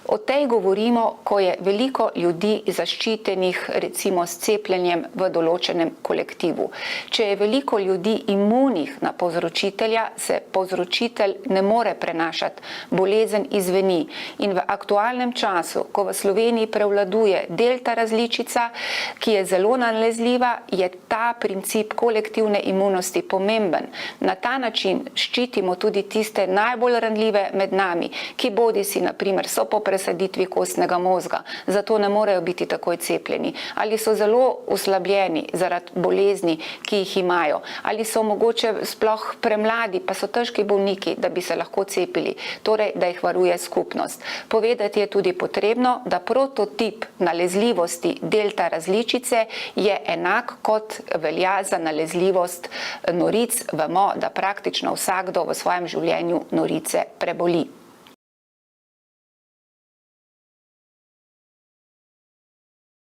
O tej govorimo, ko je veliko ljudi zaščitenih recimo s cepljenjem v določenem kolektivu. Če je veliko ljudi imunih na povzročitelja, se povzročitelj ne more prenašati, bolezen izveni. In v aktualnem času, ko v Sloveniji prevladuje delta različica, ki je zelo nalezljiva, je ta princip kolektivne imunosti pomemben. Na ta način ščitimo tudi tiste najbolj ranljive med nami, ki bodisi na primer so po presaditvi kostnega mozga, zato ne morejo biti takoj cepljeni, ali so zelo oslabljeni zaradi bolezni, ki jih imajo, ali so mogoče sploh premladi, pa so težki bolniki, da bi se lahko cepili, torej da jih varuje skupnost. Povedati je tudi potrebno, da prototip nalezljivosti delta različice je enak kot velja za nalezljivost noric. Vemo, da praktično vsakdo v svojem življenju norice preboli.